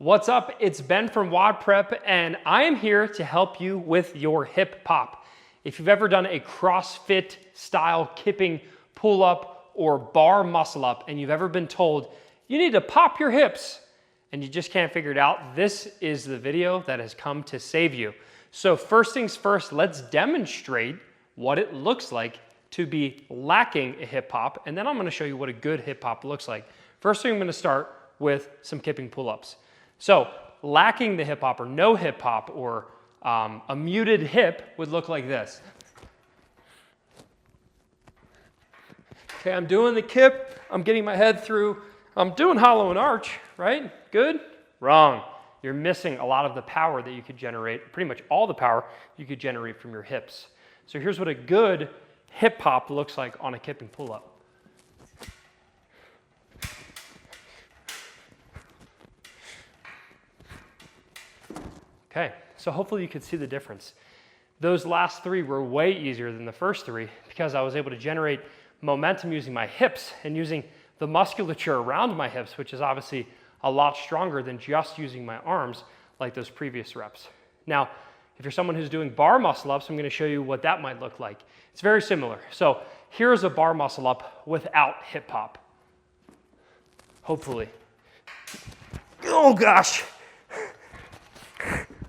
What's up? It's Ben from WODprep, and I am here to help you with your hip pop. If you've ever done a CrossFit style kipping pull-up or bar muscle up, and you've ever been told you need to pop your hips, and you just can't figure it out, this is the video that has come to save you. So first things first, let's demonstrate what it looks like to be lacking a hip hop, and then I'm gonna show you what a good hip hop looks like. First thing, I'm gonna start with some kipping pull-ups. So lacking the hip hop or no hip hop or a muted hip would look like this. Okay, I'm doing the kip, I'm getting my head through, I'm doing hollow and arch, right? Good? Wrong. You're missing a lot of the power that you could generate, pretty much all the power you could generate from your hips. So here's what a good hip hop looks like on a kipping pull-up. Okay, so hopefully you could see the difference. Those last three were way easier than the first three because I was able to generate momentum using my hips and using the musculature around my hips, which is obviously a lot stronger than just using my arms like those previous reps. Now, if you're someone who's doing bar muscle ups, I'm gonna show you what that might look like. It's very similar. So here's a bar muscle up without hip hop. Hopefully. Oh gosh.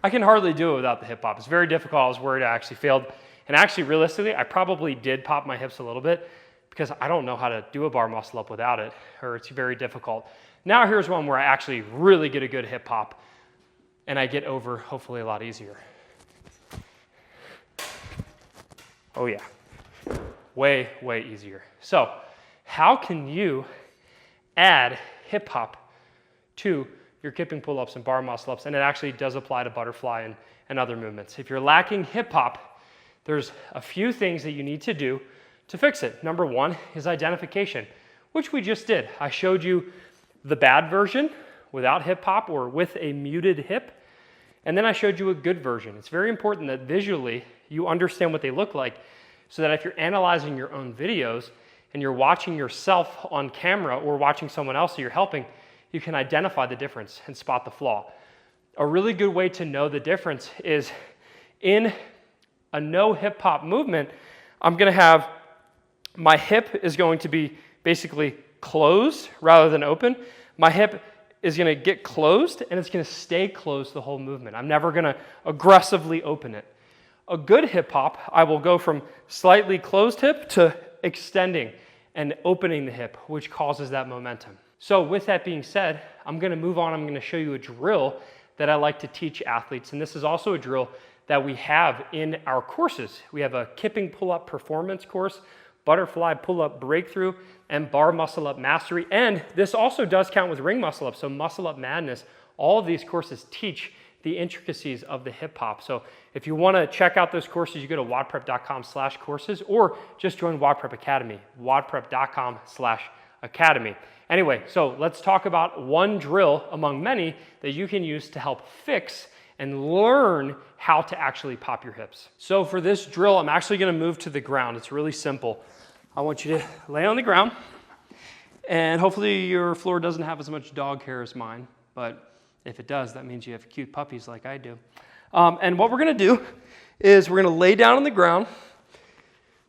I can hardly do it without the hip hop. It's very difficult. I was worried I actually failed. And actually, realistically, I probably did pop my hips a little bit because I don't know how to do a bar muscle up without it, or it's very difficult. Now here's one where I actually really get a good hip hop and I get over hopefully a lot easier. Oh yeah, way, way easier. So how can you add hip hop to your kipping pull-ups and bar muscle-ups? And it actually does apply to butterfly and other movements. If you're lacking hip hop, there's a few things that you need to do to fix it. Number one is identification, which we just did. I showed you the bad version without hip hop or with a muted hip, and then I showed you a good version. It's very important that visually you understand what they look like so that if you're analyzing your own videos and you're watching yourself on camera or watching someone else that you're helping, you can identify the difference and spot the flaw. A really good way to know the difference is in a no hip hop movement, I'm gonna have my hip is going to be basically closed rather than open. My hip is gonna get closed and it's gonna stay closed the whole movement. I'm never gonna aggressively open it. A good hip hop, I will go from slightly closed hip to extending and opening the hip, which causes that momentum. So with that being said, I'm gonna move on. I'm gonna show you a drill that I like to teach athletes. And this is also a drill that we have in our courses. We have a kipping pull-up performance course, butterfly pull-up breakthrough, and bar muscle-up mastery. And this also does count with ring muscle-up, so muscle-up madness. All of these courses teach the intricacies of the hip hop. So if you wanna check out those courses, you go to wodprep.com/courses or just join WODprep Academy, wodprep.com/academy. Anyway, so let's talk about one drill among many that you can use to help fix and learn how to actually pop your hips. So for this drill, I'm actually gonna move to the ground. It's really simple. I want you to lay on the ground, and hopefully your floor doesn't have as much dog hair as mine, but if it does, that means you have cute puppies like I do. And what we're gonna do is we're gonna lay down on the ground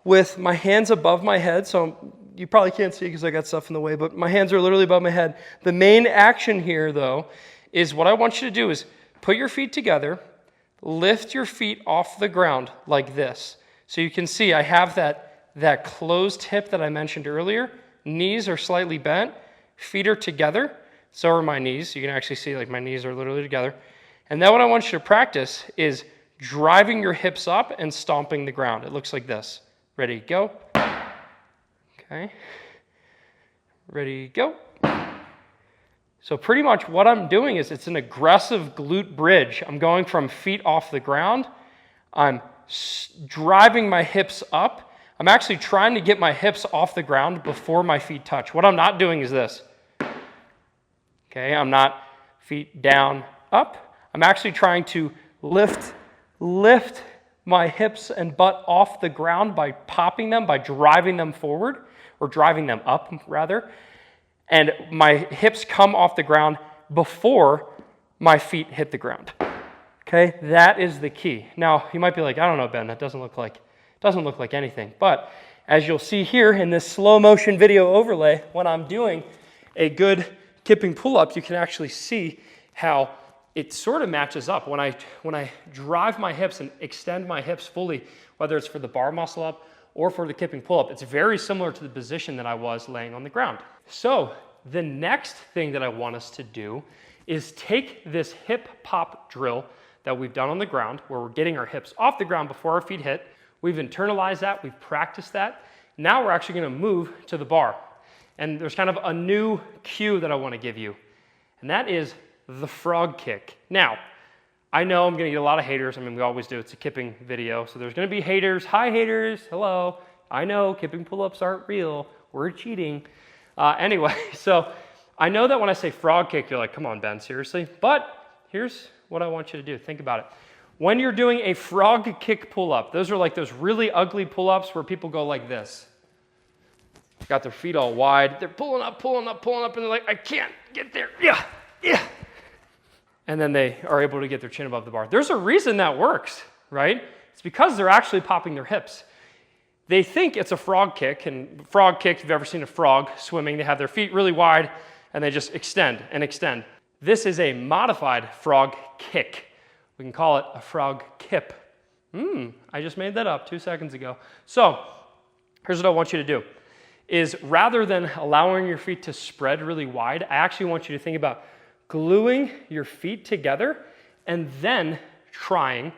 with my hands above my head. So you probably can't see because I got stuff in the way, but my hands are literally above my head. The main action here, though, is what I want you to do is put your feet together, lift your feet off the ground like this. So you can see I have that closed hip that I mentioned earlier. Knees are slightly bent, feet are together. So are my knees. You can actually see like my knees are literally together. And then what I want you to practice is driving your hips up and stomping the ground. It looks like this. Ready, go. Okay. Ready, go. So pretty much what I'm doing is it's an aggressive glute bridge. I'm going from feet off the ground. I'm driving my hips up. I'm actually trying to get my hips off the ground before my feet touch. What I'm not doing is this. Okay, I'm not feet down, up. I'm actually trying to lift my hips and butt off the ground by popping them, by driving them forward, or driving them up, rather. And my hips come off the ground before my feet hit the ground. Okay, that is the key. Now, you might be like, I don't know, Ben, that doesn't look like anything. But as you'll see here in this slow motion video overlay, when I'm doing a good kipping pull-up, you can actually see how it sort of matches up. When I drive my hips and extend my hips fully, whether it's for the bar muscle up or for the kipping pull-up, it's very similar to the position that I was laying on the ground. So the next thing that I want us to do is take this hip pop drill that we've done on the ground, where we're getting our hips off the ground before our feet hit. We've internalized that, we've practiced that. Now we're actually gonna move to the bar. And there's kind of a new cue that I wanna give you, and that is the frog kick. Now, I know I'm gonna get a lot of haters. I mean, we always do, it's a kipping video, so there's gonna be haters. Hi haters, hello. I know kipping pull-ups aren't real, we're cheating. Anyway, so I know that when I say frog kick, you're like, come on, Ben, seriously? But here's what I want you to do. Think about it. When you're doing a frog kick pull-up, those are like those really ugly pull-ups where people go like this. Got their feet all wide. They're pulling up, pulling up, pulling up, and they're like, I can't get there. Yeah, yeah. And then they are able to get their chin above the bar. There's a reason that works, right? It's because they're actually popping their hips. They think it's a frog kick, and frog kick, if you've ever seen a frog swimming, they have their feet really wide, and they just extend and extend. This is a modified frog kick. We can call it a frog kip. I just made that up 2 seconds ago. So here's what I want you to do, is rather than allowing your feet to spread really wide, I actually want you to think about gluing your feet together and then trying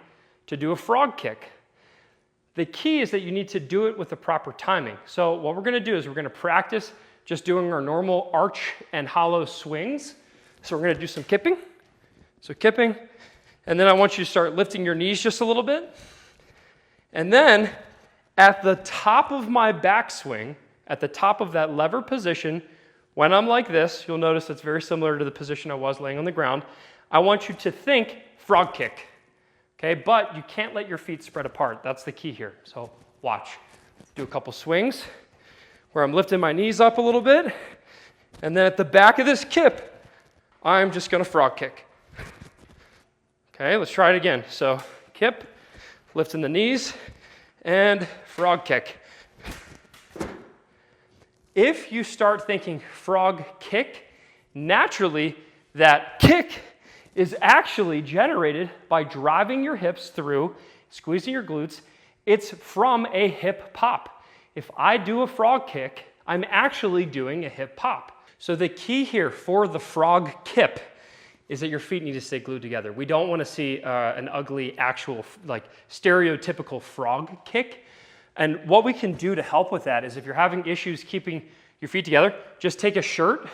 to do a frog kick. The key is that you need to do it with the proper timing. So what we're gonna do is we're gonna practice just doing our normal arch and hollow swings. So we're gonna do some kipping. So kipping, and then I want you to start lifting your knees just a little bit. And then at the top of my backswing, at the top of that lever position, when I'm like this, you'll notice it's very similar to the position I was laying on the ground. I want you to think frog kick, okay? But you can't let your feet spread apart. That's the key here. So watch. Do a couple swings where I'm lifting my knees up a little bit. And then at the back of this kip, I'm just gonna frog kick. Okay, let's try it again. So kip, lifting the knees, and frog kick. If you start thinking frog kick, naturally that kick is actually generated by driving your hips through, squeezing your glutes. It's from a hip pop. If I do a frog kick, I'm actually doing a hip pop. So the key here for the frog kip is that your feet need to stay glued together. We don't want to see an ugly, actual, like stereotypical frog kick. And what we can do to help with that is if you're having issues keeping your feet together, just take a shirt,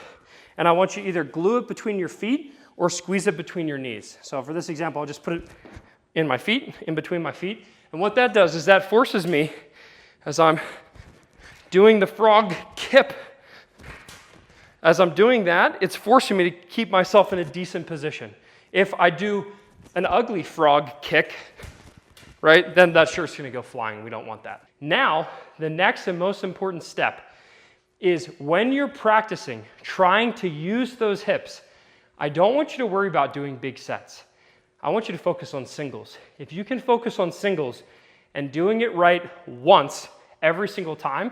and I want you to either glue it between your feet or squeeze it between your knees. So for this example, I'll just put it in my feet, in between my feet. And what that does is that forces me, as I'm doing the frog kip, as I'm doing that, it's forcing me to keep myself in a decent position. If I do an ugly frog kick, right, then that shirt's gonna go flying. We don't want that. Now, the next and most important step is when you're practicing, trying to use those hips, I don't want you to worry about doing big sets. I want you to focus on singles. If you can focus on singles and doing it right once every single time,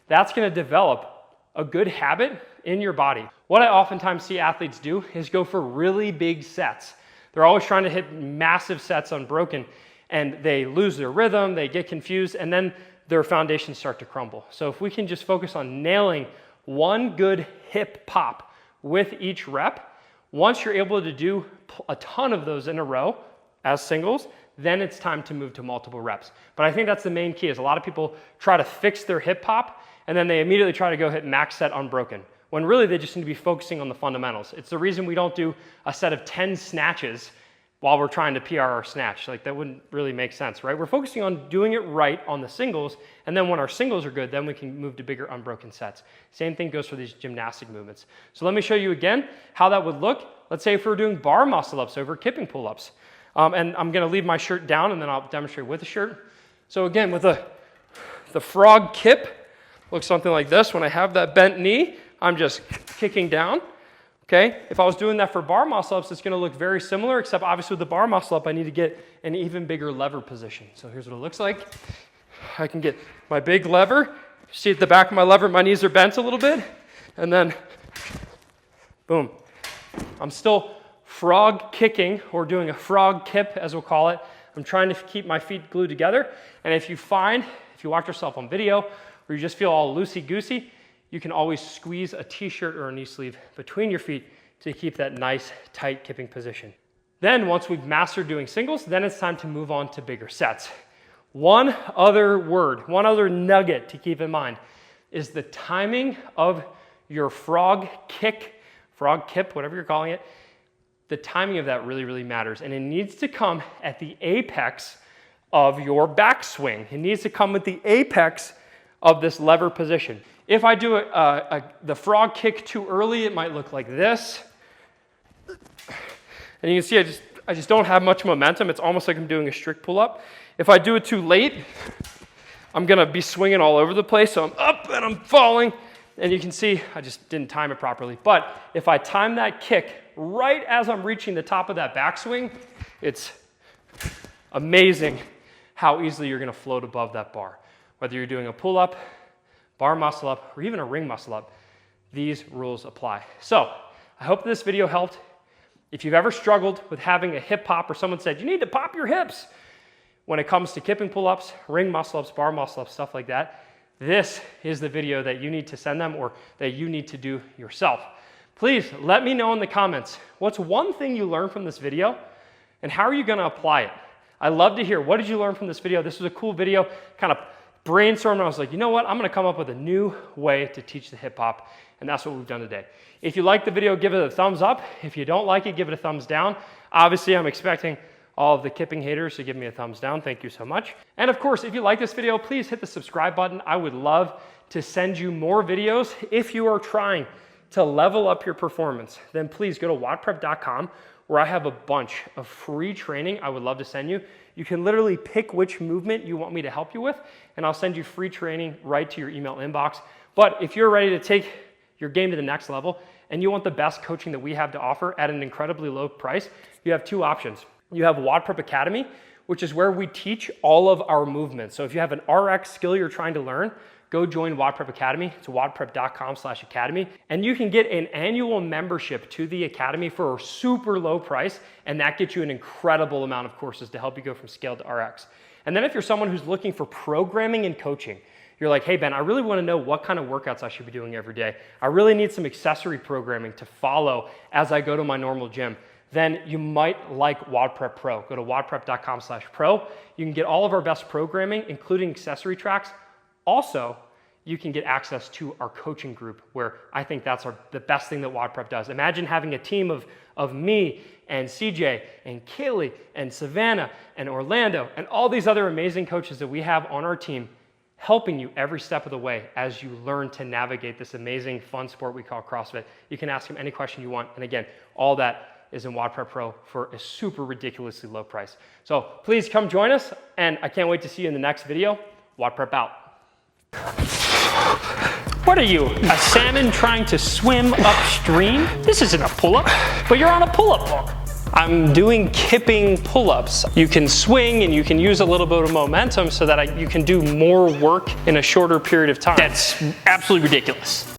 that's gonna develop a good habit in your body. What I oftentimes see athletes do is go for really big sets. They're always trying to hit massive sets unbroken, and they lose their rhythm, they get confused, and then their foundations start to crumble. So if we can just focus on nailing one good hip pop with each rep, once you're able to do a ton of those in a row as singles, then it's time to move to multiple reps. But I think that's the main key, is a lot of people try to fix their hip pop, and then they immediately try to go hit max set unbroken, when really they just need to be focusing on the fundamentals. It's the reason we don't do a set of 10 snatches while we're trying to PR our snatch. Like, that wouldn't really make sense, right? We're focusing on doing it right on the singles, and then when our singles are good, then we can move to bigger unbroken sets. Same thing goes for these gymnastic movements. So let me show you again how that would look. Let's say if we're doing bar muscle ups over kipping pull-ups. And I'm gonna leave my shirt down, and then I'll demonstrate with the shirt. So again, with the frog kip, looks something like this. When I have that bent knee, I'm just kicking down, Okay, if I was doing that for bar muscle ups, it's gonna look very similar, except obviously with the bar muscle up, I need to get an even bigger lever position. So here's what it looks like. I can get my big lever. See at the back of my lever, my knees are bent a little bit, and then boom. I'm still frog kicking, or doing a frog kip as we'll call it. I'm trying to keep my feet glued together. And if you watch yourself on video, or you just feel all loosey-goosey, you can always squeeze a t-shirt or a knee sleeve between your feet to keep that nice, tight kipping position. Then once we've mastered doing singles, then it's time to move on to bigger sets. One other nugget to keep in mind is the timing of your frog kick, frog kip, whatever you're calling it. The timing of that really, really matters. And it needs to come at the apex of your backswing. It needs to come with the apex of this lever position. If I do the frog kick too early, it might look like this. And you can see I just don't have much momentum. It's almost like I'm doing a strict pull-up. If I do it too late, I'm gonna be swinging all over the place. So I'm up and I'm falling. And you can see I just didn't time it properly. But if I time that kick right as I'm reaching the top of that backswing, it's amazing how easily you're gonna float above that bar. Whether you're doing a pull-up, bar muscle up, or even a ring muscle up, these rules apply. So I hope this video helped. If you've ever struggled with having a hip pop, or someone said, you need to pop your hips when it comes to kipping pull-ups, ring muscle ups, bar muscle ups, stuff like that, this is the video that you need to send them, or that you need to do yourself. Please let me know in the comments, what's one thing you learned from this video, and how are you gonna apply it? I love to hear, what did you learn from this video? This was a cool video, kind of brainstormed. I was like, you know what? I'm gonna come up with a new way to teach the hip hop, and that's what we've done today. If you like the video, give it a thumbs up. If you don't like it, give it a thumbs down. Obviously, I'm expecting all of the kipping haters to give me a thumbs down. Thank you so much. And of course, if you like this video, please hit the subscribe button. I would love to send you more videos. If you are trying to level up your performance, then please go to WODprep.com, where I have a bunch of free training I would love to send you. You can literally pick which movement you want me to help you with, and I'll send you free training right to your email inbox. But if you're ready to take your game to the next level, and you want the best coaching that we have to offer at an incredibly low price, you have two options. You have WODprep Academy, which is where we teach all of our movements. So if you have an RX skill you're trying to learn, go join WODprep Academy. It's wodprep.com/academy. And you can get an annual membership to the Academy for a super low price, and that gets you an incredible amount of courses to help you go from scale to RX. And then if you're someone who's looking for programming and coaching, you're like, hey Ben, I really want to know what kind of workouts I should be doing every day. I really need some accessory programming to follow as I go to my normal gym. Then you might like WODprep Pro. Go to wodprep.com/pro. You can get all of our best programming, including accessory tracks. Also, you can get access to our coaching group, where I think that's the best thing that WODprep does. Imagine having a team of me and CJ and Kaylee and Savannah and Orlando and all these other amazing coaches that we have on our team, helping you every step of the way as you learn to navigate this amazing fun sport we call CrossFit. You can ask them any question you want. And again, all that is in WODprep Pro for a super ridiculously low price. So please come join us, and I can't wait to see you in the next video. WODprep out. What are you, a salmon trying to swim upstream? This isn't a pull-up, but you're on a pull-up book. I'm doing kipping pull-ups. You can swing and you can use a little bit of momentum so that you can do more work in a shorter period of time. That's absolutely ridiculous.